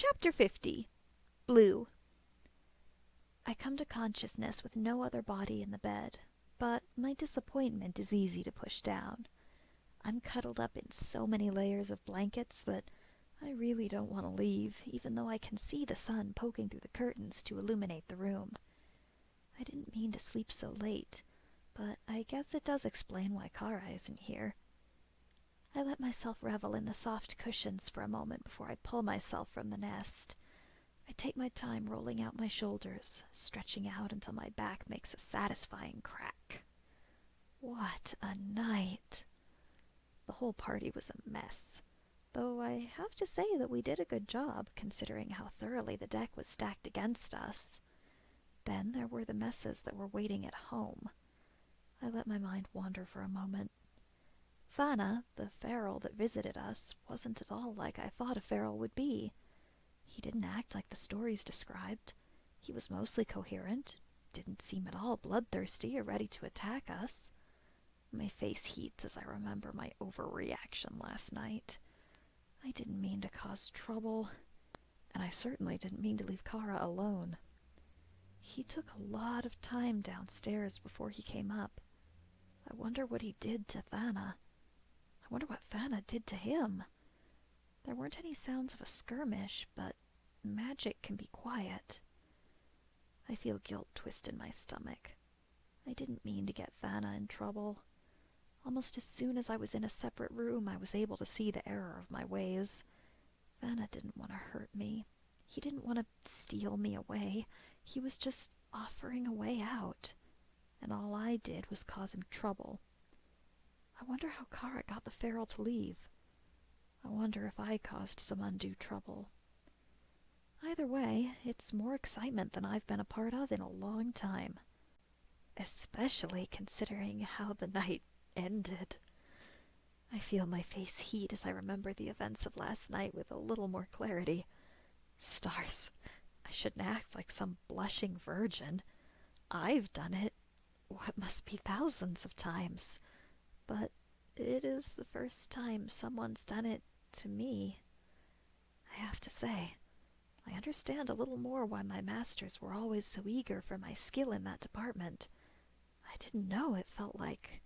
Chapter 50. Blue. I come to consciousness with no other body in the bed, but my disappointment is easy to push down. I'm cuddled up in so many layers of blankets that I really don't want to leave, even though I can see the sun poking through the curtains to illuminate the room. I didn't mean to sleep so late, but I guess it does explain why Kara isn't here. I let myself revel in the soft cushions for a moment before I pull myself from the nest. I take my time rolling out my shoulders, stretching out until my back makes a satisfying crack. What a night! The whole party was a mess, though I have to say that we did a good job considering how thoroughly the deck was stacked against us. Then there were the messes that were waiting at home. I let my mind wander for a moment. Vanna, the feral that visited us, wasn't at all like I thought a feral would be. He didn't act like the stories described. He was mostly coherent, didn't seem at all bloodthirsty or ready to attack us. My face heats as I remember my overreaction last night. I didn't mean to cause trouble, and I certainly didn't mean to leave Kara alone. He took a lot of time downstairs before he came up. I wonder what he did to Vanna. I wonder what Vanna did to him. There weren't any sounds of a skirmish, but magic can be quiet. I feel guilt twist in my stomach. I didn't mean to get Vanna in trouble. Almost as soon as I was in a separate room, I was able to see the error of my ways. Vanna didn't want to hurt me. He didn't want to steal me away. He was just offering a way out, and all I did was cause him trouble. I wonder how Kara got the feral to leave. I wonder if I caused some undue trouble. Either way, it's more excitement than I've been a part of in a long time. Especially considering how the night ended. I feel my face heat as I remember the events of last night with a little more clarity. Stars, I shouldn't act like some blushing virgin. I've done it, what must be thousands of times. But it is the first time someone's done it to me. I have to say, I understand a little more why my masters were always so eager for my skill in that department. I didn't know it felt like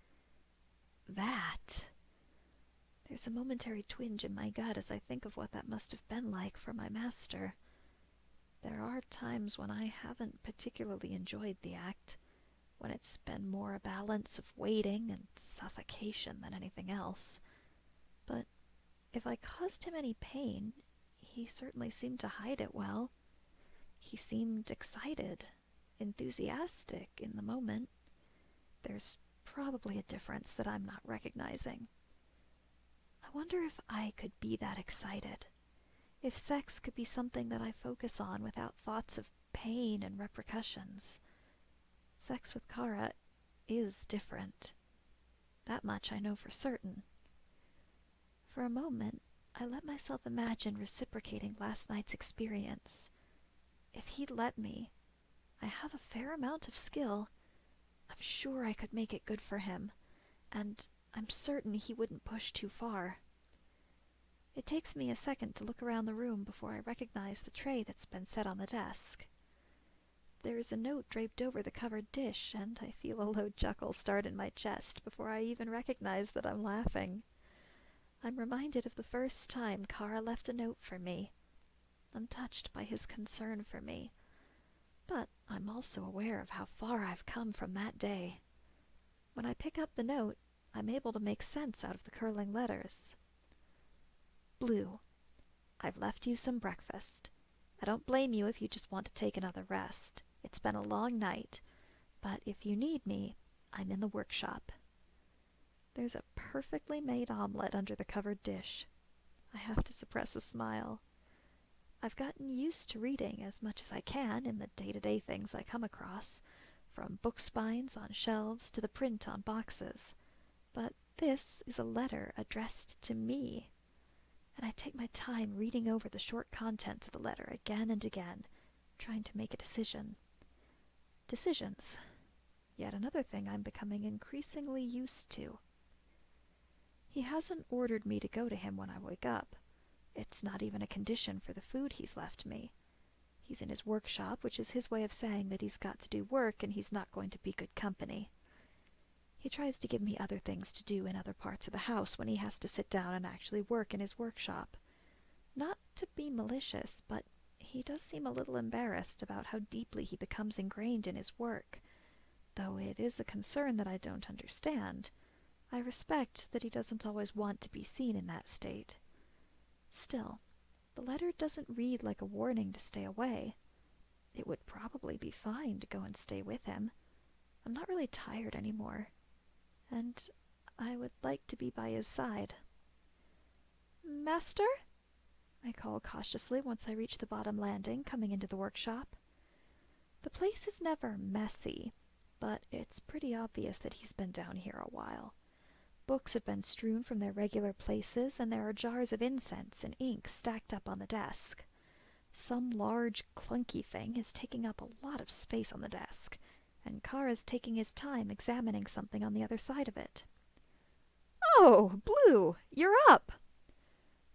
that. There's a momentary twinge in my gut as I think of what that must have been like for my master. There are times when I haven't particularly enjoyed the act, when it's been more a balance of waiting and suffocation than anything else. But if I caused him any pain, he certainly seemed to hide it well. He seemed excited, enthusiastic in the moment. There's probably a difference that I'm not recognizing. I wonder if I could be that excited. If sex could be something that I focus on without thoughts of pain and repercussions. Sex with Kara is different. That much I know for certain. For a moment, I let myself imagine reciprocating last night's experience. If he'd let me, I have a fair amount of skill. I'm sure I could make it good for him, and I'm certain he wouldn't push too far. It takes me a second to look around the room before I recognize the tray that's been set on the desk. There is a note draped over the covered dish, and I feel a low chuckle start in my chest before I even recognize that I'm laughing. I'm reminded of the first time Kara left a note for me. I'm touched by his concern for me, but I'm also aware of how far I've come from that day. When I pick up the note, I'm able to make sense out of the curling letters. Blue, I've left you some breakfast. I don't blame you if you just want to take another rest. It's been a long night, but if you need me, I'm in the workshop. There's a perfectly made omelet under the covered dish. I have to suppress a smile. I've gotten used to reading as much as I can in the day-to-day things I come across, from book spines on shelves to the print on boxes. But this is a letter addressed to me, and I take my time reading over the short contents of the letter again and again, trying to make a decision. Decisions. Yet another thing I'm becoming increasingly used to. He hasn't ordered me to go to him when I wake up, It's not even a condition for the food he's left me. He's in his workshop, which is his way of saying that he's got to do work and he's not going to be good company. He tries to give me other things to do in other parts of the house when he has to sit down and actually work in his workshop. Not to be malicious, but he does seem a little embarrassed about how deeply he becomes ingrained in his work, though it is a concern that I don't understand. I respect that he doesn't always want to be seen in that state. Still, the letter doesn't read like a warning to stay away. It would probably be fine to go and stay with him. I'm not really tired anymore, and I would like to be by his side. "Master?" I call cautiously once I reach the bottom landing, coming into the workshop. The place is never messy, but it's pretty obvious that he's been down here a while. Books have been strewn from their regular places, and there are jars of incense and ink stacked up on the desk. Some large, clunky thing is taking up a lot of space on the desk, and Kara's taking his time examining something on the other side of it. "Oh, Blue, you're up!"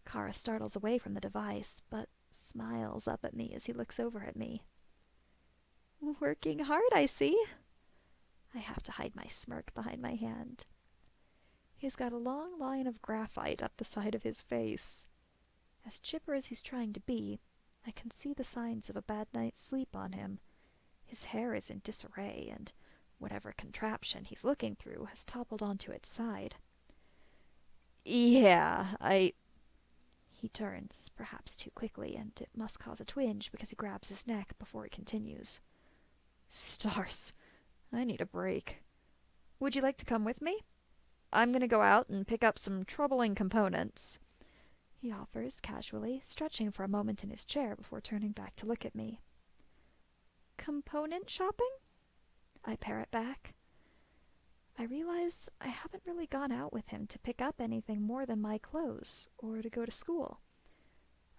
Kara startles away from the device, but smiles up at me as he looks over at me. "Working hard, I see." I have to hide my smirk behind my hand. He's got a long line of graphite up the side of his face. As chipper as he's trying to be, I can see the signs of a bad night's sleep on him. His hair is in disarray, and whatever contraption he's looking through has toppled onto its side. "Yeah, He turns, perhaps too quickly, and it must cause a twinge because he grabs his neck before he continues. "Stars, I need a break. Would you like to come with me? I'm going to go out and pick up some troubling components," he offers casually, stretching for a moment in his chair before turning back to look at me. "Component shopping?" I parrot back. I realize I haven't really gone out with him to pick up anything more than my clothes or to go to school.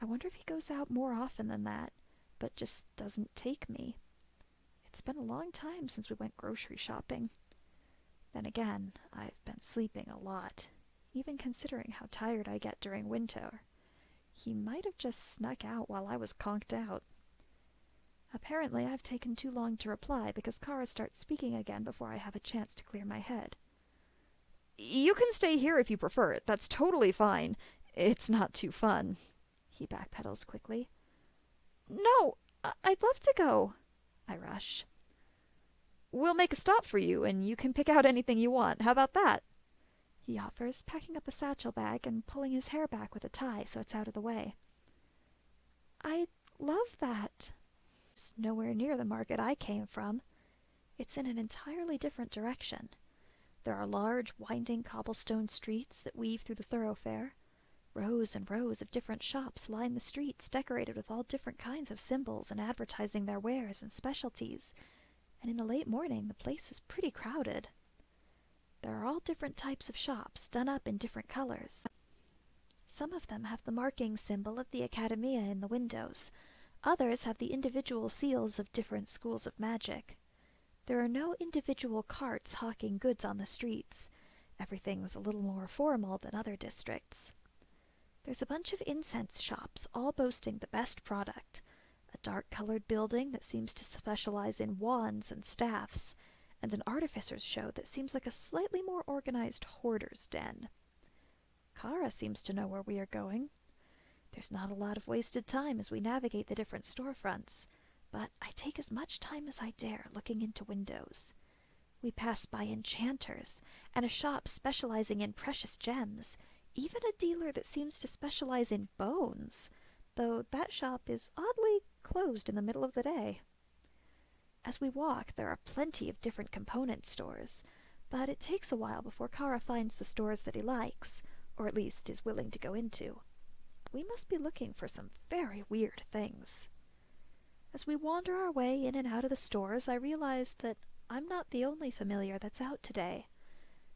I wonder if he goes out more often than that, but just doesn't take me. It's been a long time since we went grocery shopping. Then again, I've been sleeping a lot, even considering how tired I get during winter. He might have just snuck out while I was conked out. Apparently I've taken too long to reply because Kara starts speaking again before I have a chance to clear my head. "You can stay here if you prefer it. That's totally fine. It's not too fun." He backpedals quickly. "No, I'd love to go," I rush. "We'll make a stop for you, and you can pick out anything you want. How about that?" he offers, packing up a satchel bag and pulling his hair back with a tie so it's out of the way. "I'd love that." It's nowhere near the market I came from. It's in an entirely different direction. There are large, winding cobblestone streets that weave through the thoroughfare. Rows and rows of different shops line the streets, decorated with all different kinds of symbols and advertising their wares and specialties. And in the late morning, the place is pretty crowded. There are all different types of shops, done up in different colors. Some of them have the marking symbol of the Academia in the windows. Others have the individual seals of different schools of magic. There are no individual carts hawking goods on the streets. Everything's a little more formal than other districts. There's a bunch of incense shops, all boasting the best product. A dark-colored building that seems to specialize in wands and staffs, and an artificer's show that seems like a slightly more organized hoarder's den. Kara seems to know where we are going. There's not a lot of wasted time as we navigate the different storefronts, but I take as much time as I dare looking into windows. We pass by enchanters, and a shop specializing in precious gems, even a dealer that seems to specialize in bones, though that shop is oddly closed in the middle of the day. As we walk, there are plenty of different component stores, but it takes a while before Kara finds the stores that he likes, or at least is willing to go into. We must be looking for some very weird things. As we wander our way in and out of the stores, I realize that I'm not the only familiar that's out today.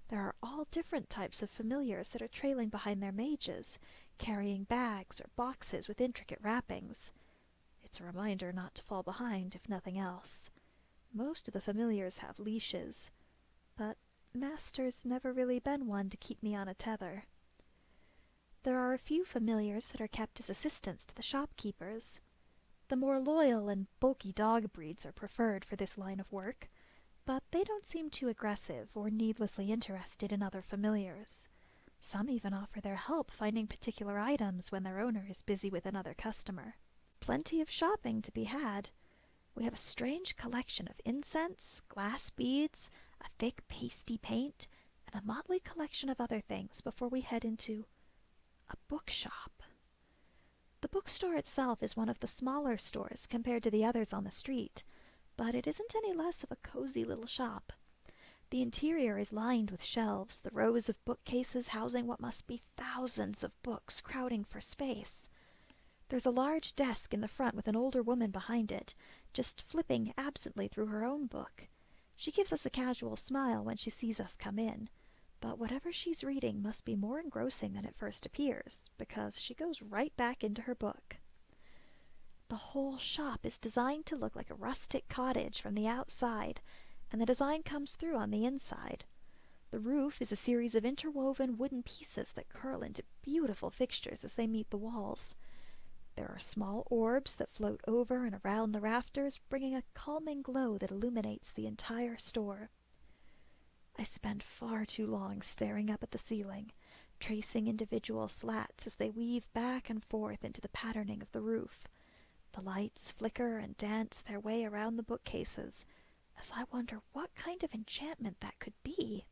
There are all different types of familiars that are trailing behind their mages, carrying bags or boxes with intricate wrappings. It's a reminder not to fall behind, if nothing else. Most of the familiars have leashes, but Master's never really been one to keep me on a tether. There are a few familiars that are kept as assistants to the shopkeepers. The more loyal and bulky dog breeds are preferred for this line of work, but they don't seem too aggressive or needlessly interested in other familiars. Some even offer their help finding particular items when their owner is busy with another customer. Plenty of shopping to be had. We have a strange collection of incense, glass beads, a thick pasty paint, and a motley collection of other things before we head into a bookshop. The bookstore itself is one of the smaller stores compared to the others on the street, but it isn't any less of a cozy little shop. The interior is lined with shelves, the rows of bookcases housing what must be thousands of books crowding for space. There's a large desk in the front with an older woman behind it, just flipping absently through her own book. She gives us a casual smile when she sees us come in, but whatever she's reading must be more engrossing than it first appears, because she goes right back into her book. The whole shop is designed to look like a rustic cottage from the outside, and the design comes through on the inside. The roof is a series of interwoven wooden pieces that curl into beautiful fixtures as they meet the walls. There are small orbs that float over and around the rafters, bringing a calming glow that illuminates the entire store. I spend far too long staring up at the ceiling, tracing individual slats as they weave back and forth into the patterning of the roof. The lights flicker and dance their way around the bookcases, as I wonder what kind of enchantment that could be.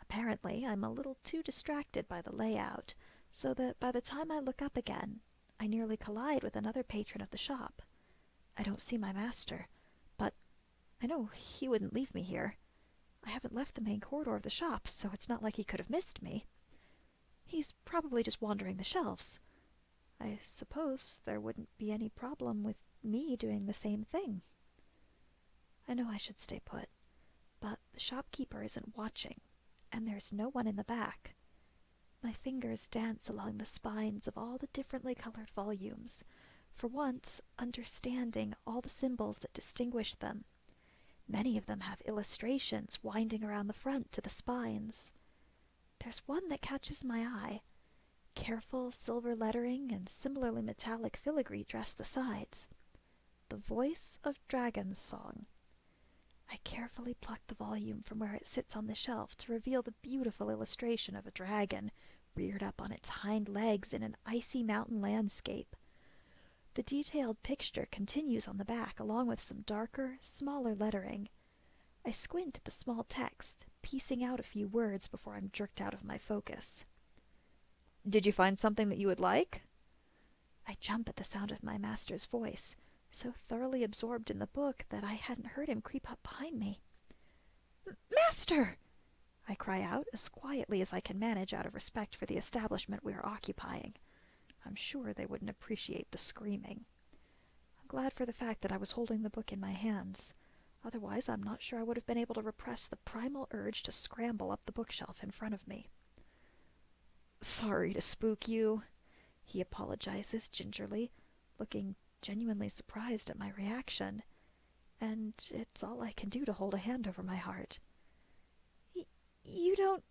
Apparently, I'm a little too distracted by the layout, so that by the time I look up again, I nearly collide with another patron of the shop. I don't see my master, but I know he wouldn't leave me here. I haven't left the main corridor of the shop, so it's not like he could have missed me. He's probably just wandering the shelves. I suppose there wouldn't be any problem with me doing the same thing. I know I should stay put, but the shopkeeper isn't watching, and there's no one in the back. My fingers dance along the spines of all the differently colored volumes, for once understanding all the symbols that distinguish them. Many of them have illustrations winding around the front to the spines. There's one that catches my eye. Careful silver lettering and similarly metallic filigree dress the sides. The Voice of Dragon's Song. I carefully pluck the volume from where it sits on the shelf to reveal the beautiful illustration of a dragon reared up on its hind legs in an icy mountain landscape. The detailed picture continues on the back, along with some darker, smaller lettering. I squint at the small text, piecing out a few words before I'm jerked out of my focus. "Did you find something that you would like?" I jump at the sound of my master's voice, so thoroughly absorbed in the book that I hadn't heard him creep up behind me. "Master!" I cry out as quietly as I can manage out of respect for the establishment we are occupying. I'm sure they wouldn't appreciate the screaming. I'm glad for the fact that I was holding the book in my hands. Otherwise, I'm not sure I would have been able to repress the primal urge to scramble up the bookshelf in front of me. "Sorry to spook you," he apologizes gingerly, looking genuinely surprised at my reaction, and it's all I can do to hold a hand over my heart. You don't...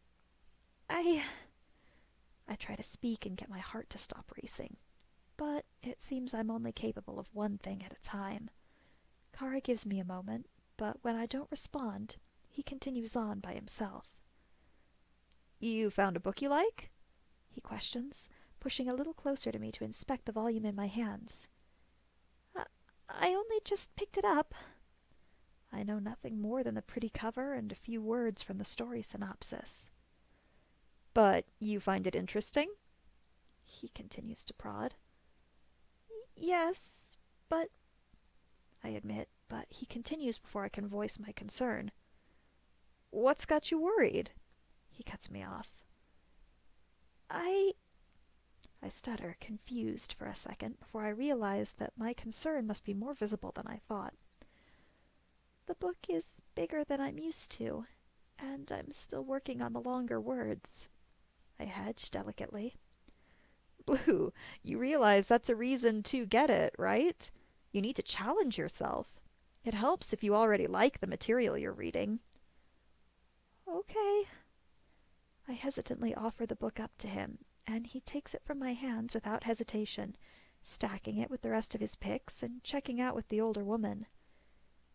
I try to speak and get my heart to stop racing, but it seems I'm only capable of one thing at a time. Kara gives me a moment, but when I don't respond, he continues on by himself. "You found a book you like?" he questions, pushing a little closer to me to inspect the volume in my hands. I only just picked it up." I know nothing more than the pretty cover and a few words from the story synopsis. "But you find it interesting?" he continues to prod. "Yes, but..." I admit, but he continues before I can voice my concern. "What's got you worried?" He cuts me off. I stutter, confused for a second, before I realize that my concern must be more visible than I thought. The book is bigger than I'm used to, and I'm still working on the longer words. I hedge delicately. "Blue, you realize that's a reason to get it, right? You need to challenge yourself. It helps if you already like the material you're reading." "Okay." I hesitantly offer the book up to him, and he takes it from my hands without hesitation, stacking it with the rest of his picks and checking out with the older woman.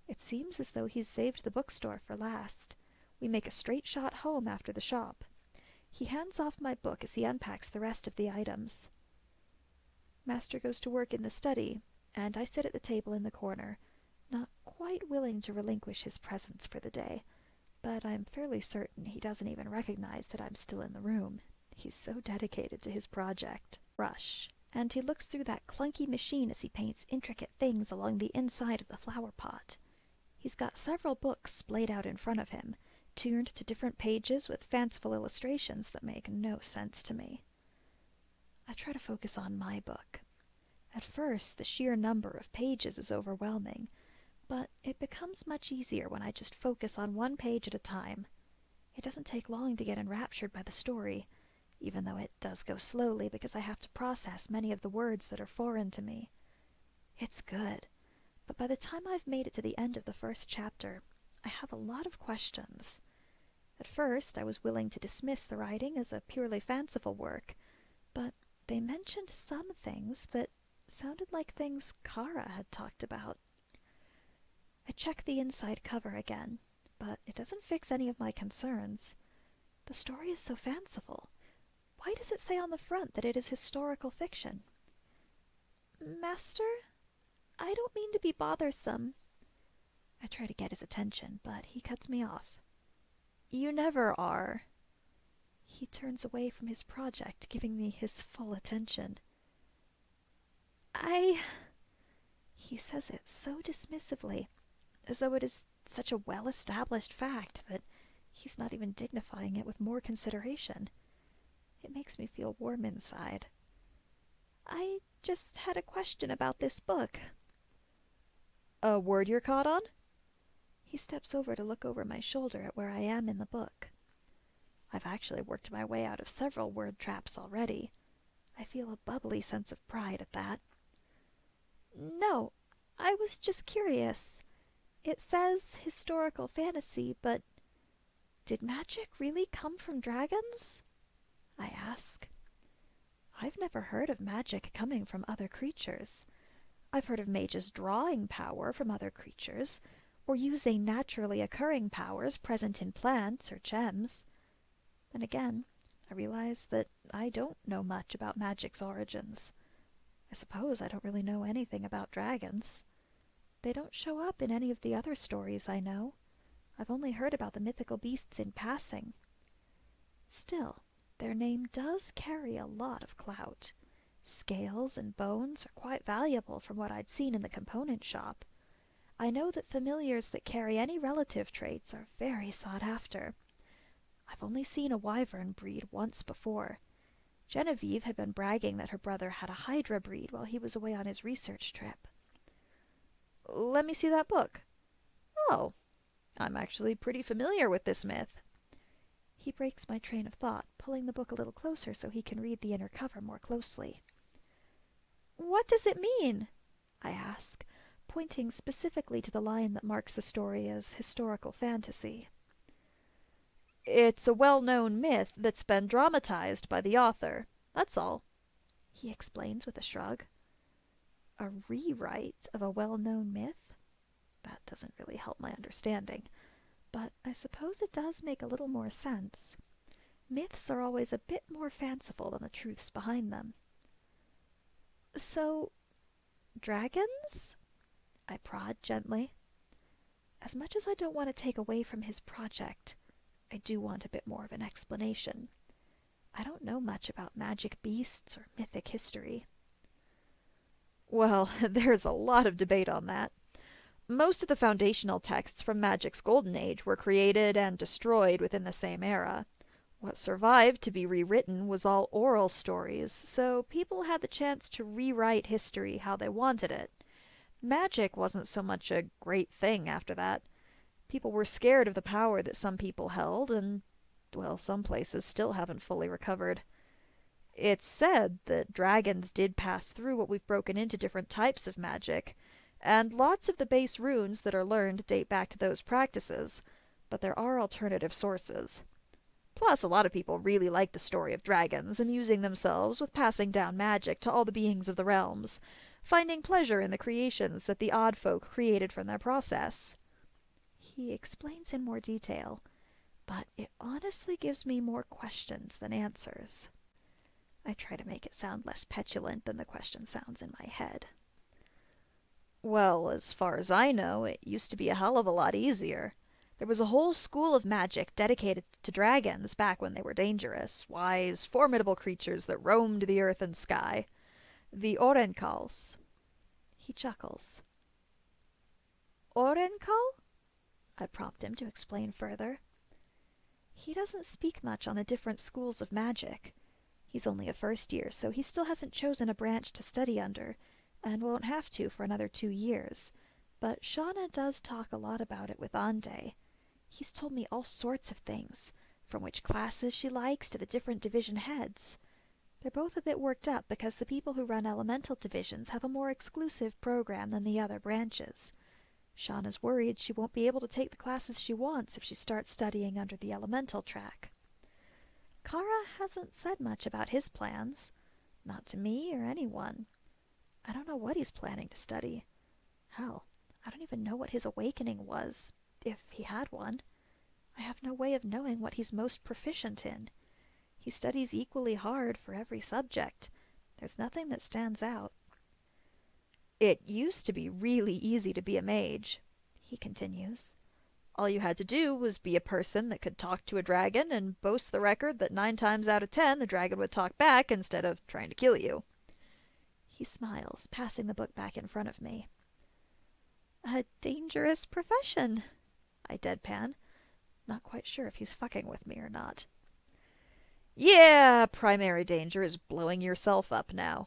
It seems as though he's saved the bookstore for last. We make a straight shot home after the shop. He hands off my book as he unpacks the rest of the items. Master goes to work in the study, and I sit at the table in the corner, not quite willing to relinquish his presence for the day, but I'm fairly certain he doesn't even recognize that I'm still in the room. He's so dedicated to his project. Rush. And he looks through that clunky machine as he paints intricate things along the inside of the flower pot. He's got several books splayed out in front of him, turned to different pages with fanciful illustrations that make no sense to me. I try to focus on my book. At first, the sheer number of pages is overwhelming, but it becomes much easier when I just focus on one page at a time. It doesn't take long to get enraptured by the story, even though it does go slowly because I have to process many of the words that are foreign to me. It's good, but by the time I've made it to the end of the first chapter, I have a lot of questions. At first, I was willing to dismiss the writing as a purely fanciful work, but they mentioned some things that sounded like things Kara had talked about. I check the inside cover again, but it doesn't fix any of my concerns. The story is so fanciful. Why does it say on the front that it is historical fiction? Master? I don't mean to be bothersome. I try to get his attention, but he cuts me off. You never are. He turns away from his project, giving me his full attention. He says it so dismissively, as though it is such a well-established fact that he's not even dignifying it with more consideration. It makes me feel warm inside. I just had a question about this book. A word you're caught on? He steps over to look over my shoulder at where I am in the book. I've actually worked my way out of several word traps already. I feel a bubbly sense of pride at that. No, I was just curious. It says historical fantasy, but did magic really come from dragons? I ask. I've never heard of magic coming from other creatures. I've heard of mages drawing power from other creatures, or using naturally occurring powers present in plants or gems. Then again, I realize that I don't know much about magic's origins. I suppose I don't really know anything about dragons. They don't show up in any of the other stories I know. I've only heard about the mythical beasts in passing. Still, their name does carry a lot of clout. Scales and bones are quite valuable from what I'd seen in the component shop. I know that familiars that carry any relative traits are very sought after. I've only seen a wyvern breed once before. Genevieve had been bragging that her brother had a hydra breed while he was away on his research trip. Let me see that book. Oh, I'm actually pretty familiar with this myth. He breaks my train of thought, pulling the book a little closer so he can read the inner cover more closely. What does it mean? I ask, pointing specifically to the line that marks the story as historical fantasy. It's a well-known myth that's been dramatized by the author. That's all, he explains with a shrug. A rewrite of a well-known myth? That doesn't really help my understanding, but I suppose it does make a little more sense. Myths are always a bit more fanciful than the truths behind them. So, dragons? I prod gently. As much as I don't want to take away from his project, I do want a bit more of an explanation. I don't know much about magic beasts or mythic history. Well, there's a lot of debate on that. Most of the foundational texts from magic's golden age were created and destroyed within the same era. What survived to be rewritten was all oral stories, so people had the chance to rewrite history how they wanted it. Magic wasn't so much a great thing after that. People were scared of the power that some people held, and, well, some places still haven't fully recovered. It's said that dragons did pass through what we've broken into different types of magic, and lots of the base runes that are learned date back to those practices, but there are alternative sources. Plus, a lot of people really like the story of dragons, amusing themselves with passing down magic to all the beings of the realms, finding pleasure in the creations that the odd folk created from their process. He explains in more detail, but it honestly gives me more questions than answers. I try to make it sound less petulant than the question sounds in my head. Well, as far as I know, it used to be a hell of a lot easier. There was a whole school of magic dedicated to dragons back when they were dangerous, wise, formidable creatures that roamed the earth and sky. The Orenkals. He chuckles. Orenkal? I prompt him to explain further. He doesn't speak much on the different schools of magic. He's only a first year, so he still hasn't chosen a branch to study under, and won't have to for another 2 years. But Shauna does talk a lot about it with Ande. He's told me all sorts of things, from which classes she likes to the different division heads. They're both a bit worked up because the people who run elemental divisions have a more exclusive program than the other branches. Shauna's worried she won't be able to take the classes she wants if she starts studying under the elemental track. Kara hasn't said much about his plans. Not to me or anyone. I don't know what he's planning to study. Hell, I don't even know what his awakening was, if he had one. I have no way of knowing what he's most proficient in. He studies equally hard for every subject. There's nothing that stands out. It used to be really easy to be a mage, he continues. All you had to do was be a person that could talk to a dragon and boast the record that 9 times out of 10 the dragon would talk back instead of trying to kill you. He smiles, passing the book back in front of me. A dangerous profession, I deadpan, not quite sure if he's fucking with me or not. Yeah, primary danger is blowing yourself up now.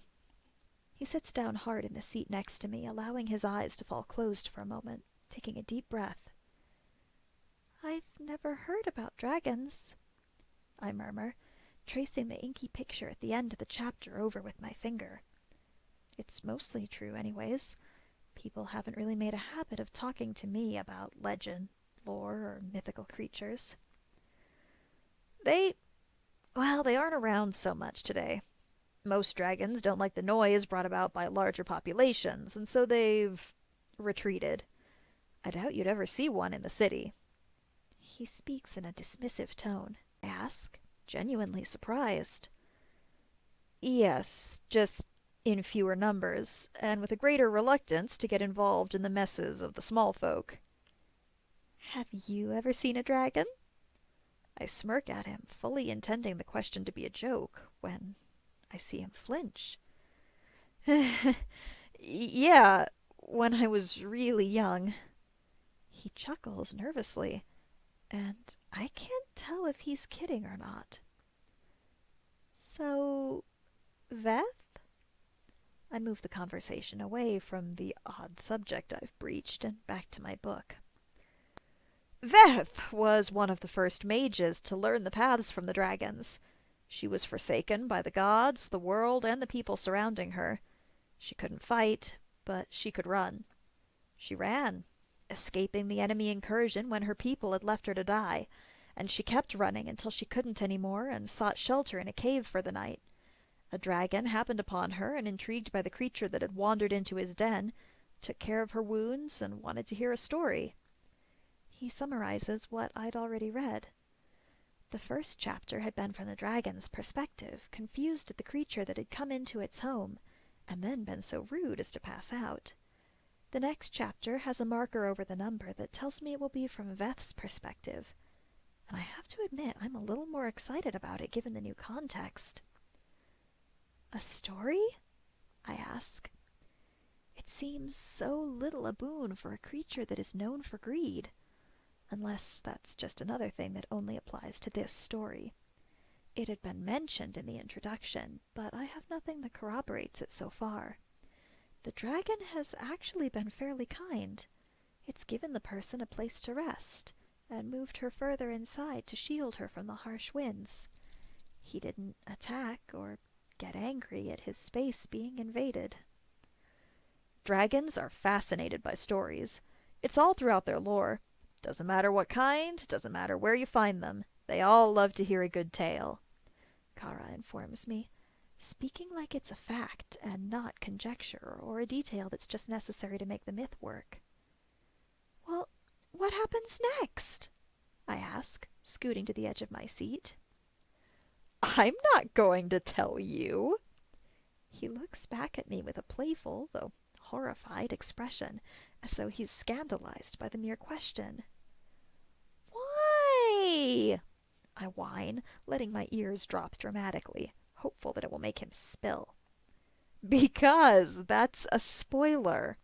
He sits down hard in the seat next to me, allowing his eyes to fall closed for a moment, taking a deep breath. I've never heard about dragons, I murmur, tracing the inky picture at the end of the chapter over with my finger. It's mostly true anyways. People haven't really made a habit of talking to me about legend, lore, or mythical creatures. They aren't around so much today. Most dragons don't like the noise brought about by larger populations, and so they've retreated. I doubt you'd ever see one in the city. He speaks in a dismissive tone. I ask, genuinely surprised. Yes, just in fewer numbers, and with a greater reluctance to get involved in the messes of the small folk. Have you ever seen a dragon? I smirk at him, fully intending the question to be a joke, when I see him flinch. Yeah, when I was really young. He chuckles nervously, and I can't tell if he's kidding or not. So, Veth? I move the conversation away from the odd subject I've breached and back to my book. Veth was one of the first mages to learn the paths from the dragons. She was forsaken by the gods, the world, and the people surrounding her. She couldn't fight, but she could run. She ran, escaping the enemy incursion when her people had left her to die, and she kept running until she couldn't any more and sought shelter in a cave for the night. A dragon happened upon her, and intrigued by the creature that had wandered into his den, took care of her wounds and wanted to hear a story. He summarizes what I'd already read. The first chapter had been from the dragon's perspective, confused at the creature that had come into its home, and then been so rude as to pass out. The next chapter has a marker over the number that tells me it will be from Veth's perspective, and I have to admit I'm a little more excited about it given the new context. A story? I ask. It seems so little a boon for a creature that is known for greed. Unless that's just another thing that only applies to this story. It had been mentioned in the introduction, but I have nothing that corroborates it so far. The dragon has actually been fairly kind. It's given the person a place to rest, and moved her further inside to shield her from the harsh winds. He didn't attack or get angry at his space being invaded. Dragons are fascinated by stories. It's all throughout their lore. Doesn't matter what kind, doesn't matter where you find them. They all love to hear a good tale, Kara informs me, speaking like it's a fact and not conjecture or a detail that's just necessary to make the myth work. Well, what happens next? I ask, scooting to the edge of my seat. I'm not going to tell you. He looks back at me with a playful, though horrified, expression, as though he's scandalized by the mere question. Why? I whine, letting my ears drop dramatically, hopeful that it will make him spill. Because that's a spoiler.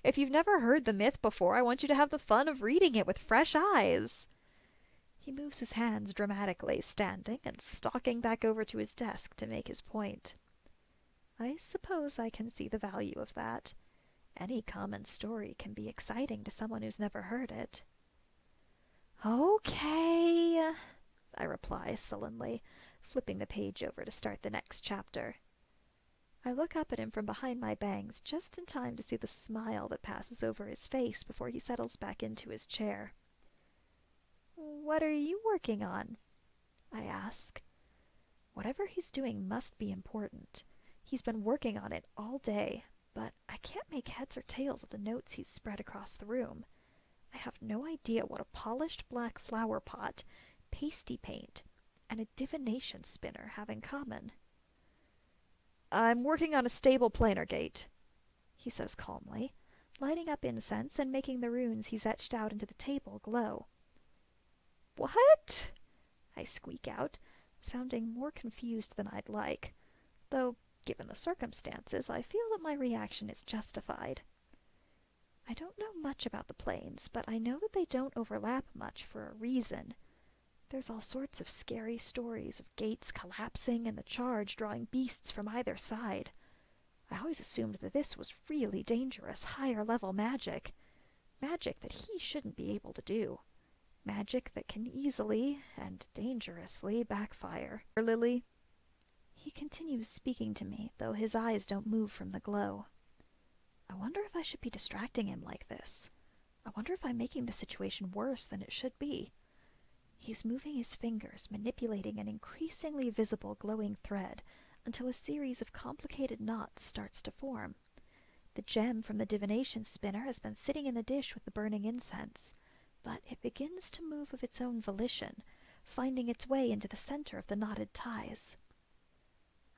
If you've never heard the myth before, I want you to have the fun of reading it with fresh eyes. He moves his hands dramatically, standing and stalking back over to his desk to make his point. I suppose I can see the value of that. Any common story can be exciting to someone who's never heard it. Okay, I reply sullenly, flipping the page over to start the next chapter. I look up at him from behind my bangs just in time to see the smile that passes over his face before he settles back into his chair. What are you working on? I ask. Whatever he's doing must be important. He's been working on it all day, but I can't make heads or tails of the notes he's spread across the room. I have no idea what a polished black flower pot, pasty paint, and a divination spinner have in common. I'm working on a stable planar gate, he says calmly, lighting up incense and making the runes he's etched out into the table glow. What? I squeak out, sounding more confused than I'd like, though, given the circumstances, I feel that my reaction is justified. I don't know much about the planes, but I know that they don't overlap much for a reason. There's all sorts of scary stories of gates collapsing and the charge drawing beasts from either side. I always assumed that this was really dangerous, higher-level magic. Magic that he shouldn't be able to do. Magic that can easily and dangerously backfire. Lily? He continues speaking to me, though his eyes don't move from the glow. I wonder if I should be distracting him like this. I wonder if I'm making the situation worse than it should be. He's moving his fingers, manipulating an increasingly visible glowing thread until a series of complicated knots starts to form. The gem from the divination spinner has been sitting in the dish with the burning incense, but it begins to move of its own volition, finding its way into the center of the knotted ties.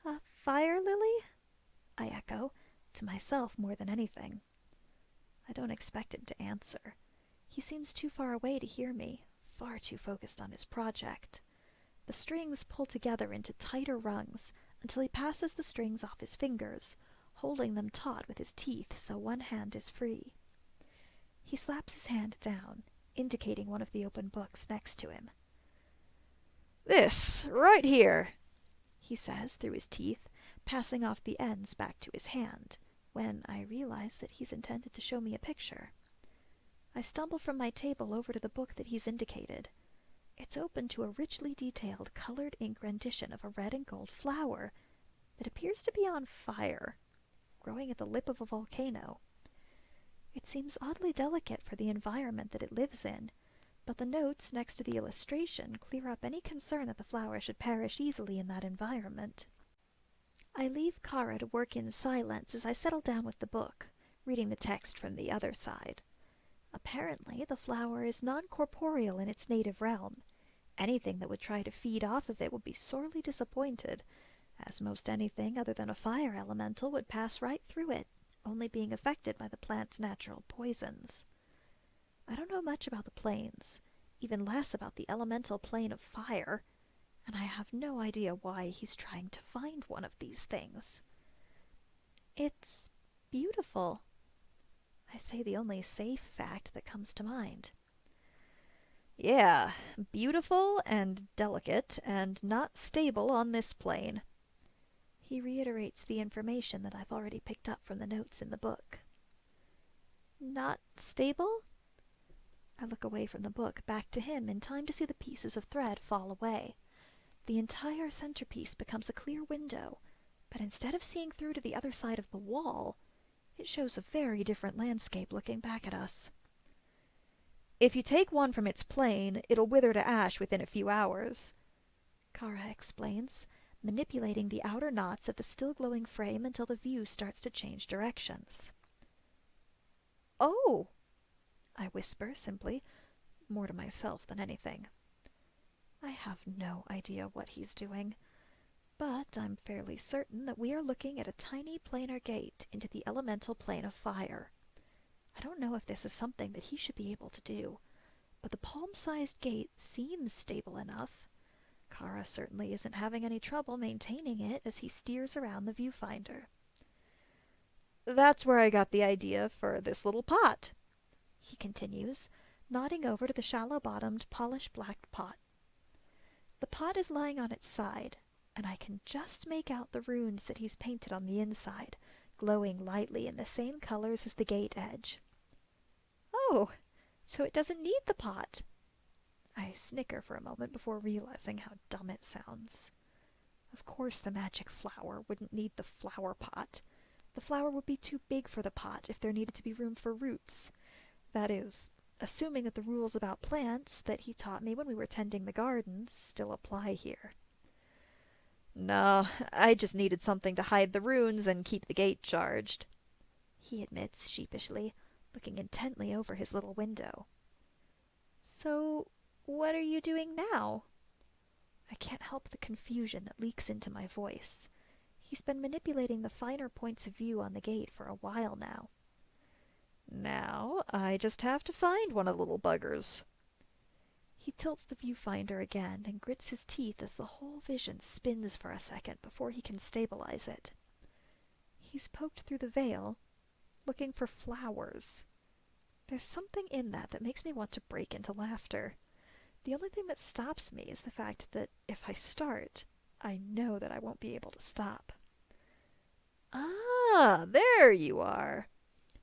A fire lily? I echo, to myself more than anything. I don't expect him to answer. He seems too far away to hear me, far too focused on his project. The strings pull together into tighter rungs until he passes the strings off his fingers, holding them taut with his teeth so one hand is free. He slaps his hand down, indicating one of the open books next to him. This, right here, he says through his teeth, passing off the ends back to his hand, when I realize that he's intended to show me a picture. I stumble from my table over to the book that he's indicated. It's open to a richly detailed colored ink rendition of a red and gold flower that appears to be on fire, growing at the lip of a volcano. It seems oddly delicate for the environment that it lives in, but the notes next to the illustration clear up any concern that the flower should perish easily in that environment. I leave Kara to work in silence as I settle down with the book, reading the text from the other side. Apparently, the flower is non-corporeal in its native realm. Anything that would try to feed off of it would be sorely disappointed, as most anything other than a fire elemental would pass right through it, only being affected by the plant's natural poisons. I don't know much about the planes, even less about the elemental plane of fire, and I have no idea why he's trying to find one of these things. It's beautiful. I say the only safe fact that comes to mind. Yeah, beautiful and delicate and not stable on this plane. He reiterates the information that I've already picked up from the notes in the book. Not stable? I look away from the book, back to him, in time to see the pieces of thread fall away. The entire centerpiece becomes a clear window, but instead of seeing through to the other side of the wall, it shows a very different landscape looking back at us. If you take one from its plane, it'll wither to ash within a few hours, Kara explains, manipulating the outer knots of the still glowing frame until the view starts to change directions. Oh, I whisper simply, more to myself than anything. I have no idea what he's doing, but I'm fairly certain that we are looking at a tiny planar gate into the elemental plane of fire. I don't know if this is something that he should be able to do, but the palm-sized gate seems stable enough. Kara certainly isn't having any trouble maintaining it as he steers around the viewfinder. That's where I got the idea for this little pot, he continues, nodding over to the shallow-bottomed, polished black pot. The pot is lying on its side, and I can just make out the runes that he's painted on the inside, glowing lightly in the same colors as the gate edge. Oh, so it doesn't need the pot. I snicker for a moment before realizing how dumb it sounds. Of course the magic flower wouldn't need the flower pot. The flower would be too big for the pot if there needed to be room for roots. That is, assuming that the rules about plants that he taught me when we were tending the gardens still apply here. No, I just needed something to hide the runes and keep the gate charged, he admits sheepishly, looking intently over his little window. So, what are you doing now? I can't help the confusion that leaks into my voice. He's been manipulating the finer points of view on the gate for a while now. Now, I just have to find one of the little buggers. He tilts the viewfinder again and grits his teeth as the whole vision spins for a second before he can stabilize it. He's poked through the veil, looking for flowers. There's something in that makes me want to break into laughter. The only thing that stops me is the fact that if I start, I know that I won't be able to stop. Ah, there you are,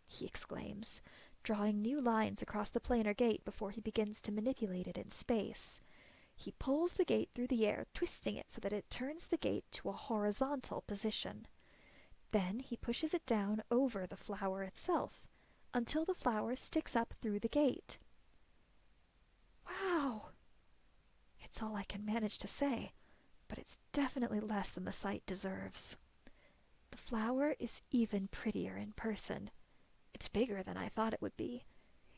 he exclaims, drawing new lines across the planar gate before he begins to manipulate it in space. He pulls the gate through the air, twisting it so that it turns the gate to a horizontal position. Then he pushes it down over the flower itself, until the flower sticks up through the gate. Wow! It's all I can manage to say, but it's definitely less than the sight deserves. The flower is even prettier in person. It's bigger than I thought it would be.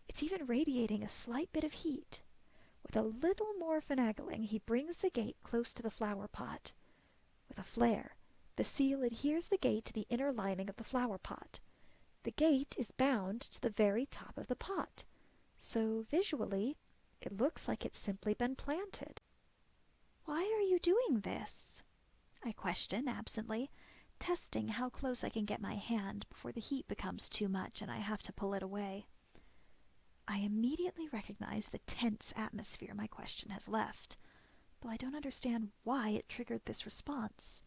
It's even radiating a slight bit of heat. With a little more finagling, he brings the gate close to the flower pot. With a flare, the seal adheres the gate to the inner lining of the flower pot. The gate is bound to the very top of the pot, so visually, it looks like it's simply been planted. Why are you doing this? I question absently, testing how close I can get my hand before the heat becomes too much and I have to pull it away. I immediately recognize the tense atmosphere my question has left, though I don't understand why it triggered this response.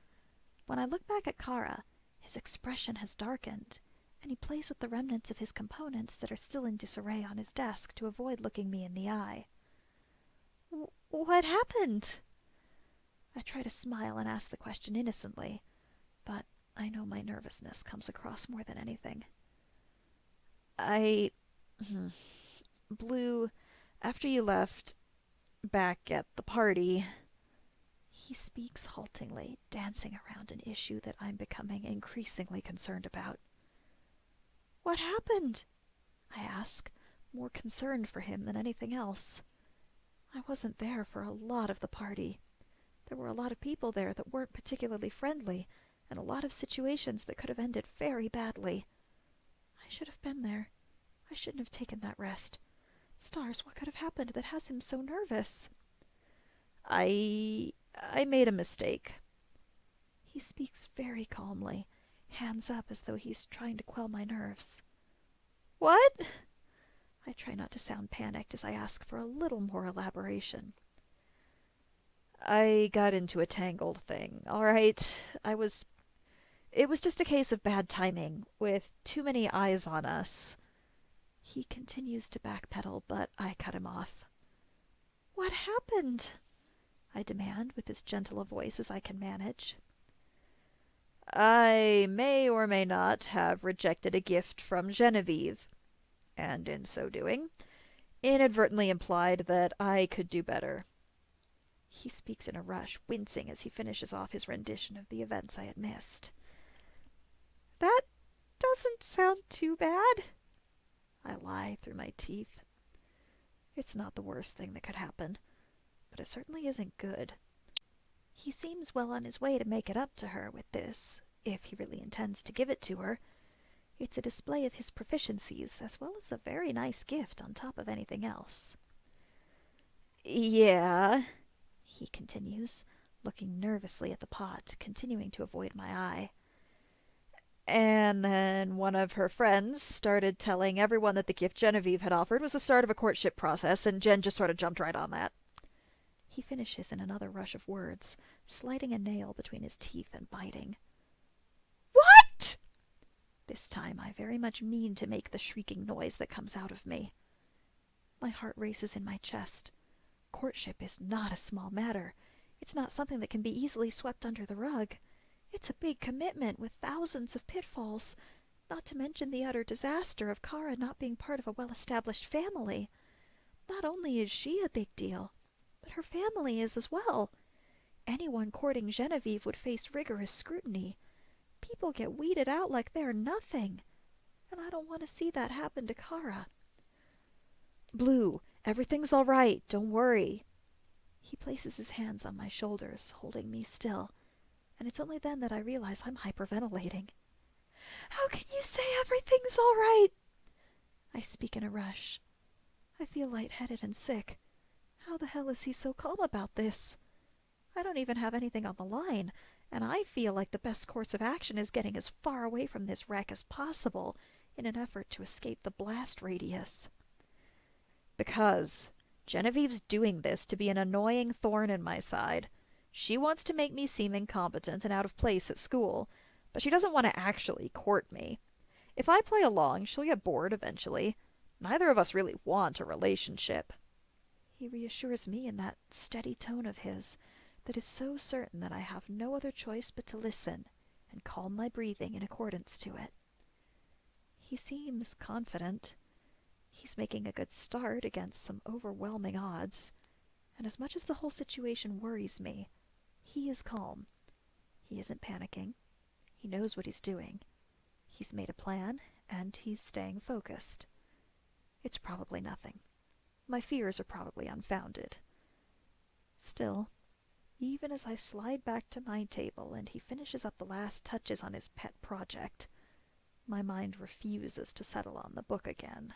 When I look back at Kara, his expression has darkened, and he plays with the remnants of his components that are still in disarray on his desk to avoid looking me in the eye. What happened? I try to smile and ask the question innocently, but I know my nervousness comes across more than anything. Blue, after you left, back at the party. He speaks haltingly, dancing around an issue that I'm becoming increasingly concerned about. What happened? I ask, more concerned for him than anything else. I wasn't there for a lot of the party. There were a lot of people there that weren't particularly friendly, and a lot of situations that could have ended very badly. I should have been there. I shouldn't have taken that rest. Stars, what could have happened that has him so nervous? I made a mistake. He speaks very calmly, hands up as though he's trying to quell my nerves. What? I try not to sound panicked as I ask for a little more elaboration. I got into a tangled thing, all right? It was just a case of bad timing, with too many eyes on us. He continues to backpedal, but I cut him off. What happened? I demand with as gentle a voice as I can manage. I may or may not have rejected a gift from Genevieve, and in so doing, inadvertently implied that I could do better. He speaks in a rush, wincing as he finishes off his rendition of the events I had missed. That doesn't sound too bad, I lie through my teeth. It's not the worst thing that could happen, but it certainly isn't good. He seems well on his way to make it up to her with this, if he really intends to give it to her. It's a display of his proficiencies, as well as a very nice gift on top of anything else. Yeah, He continues, looking nervously at the pot, continuing to avoid my eye. and then one of her friends started telling everyone that the gift Genevieve had offered was the start of a courtship process, and Jen just sort of jumped right on that. He finishes in another rush of words, sliding a nail between his teeth and biting. What? This time I very much mean to make the shrieking noise that comes out of me. My heart races in my chest. Courtship is not a small matter. It's not something that can be easily swept under the rug. It's a big commitment with thousands of pitfalls, not to mention the utter disaster of Kara not being part of a well-established family. Not only is she a big deal, but her family is as well. Anyone courting Genevieve would face rigorous scrutiny. People get weeded out like they're nothing, and I don't want to see that happen to Kara. Blue, everything's all right. Don't worry. He places his hands on my shoulders, holding me still, and it's only then that I realize I'm hyperventilating. How can you say everything's all right? I speak in a rush. I feel lightheaded and sick. How the hell is he so calm about this? I don't even have anything on the line, and I feel like the best course of action is getting as far away from this wreck as possible in an effort to escape the blast radius. Because Genevieve's doing this to be an annoying thorn in my side. She wants to make me seem incompetent and out of place at school, but she doesn't want to actually court me. If I play along, she'll get bored eventually. Neither of us really want a relationship. He reassures me in that steady tone of his that is so certain that I have no other choice but to listen and calm my breathing in accordance to it. He seems confident. He's making a good start against some overwhelming odds, and as much as the whole situation worries me, he is calm. He isn't panicking. He knows what he's doing. He's made a plan, and he's staying focused. It's probably nothing. My fears are probably unfounded. Still, even as I slide back to my table and he finishes up the last touches on his pet project, my mind refuses to settle on the book again.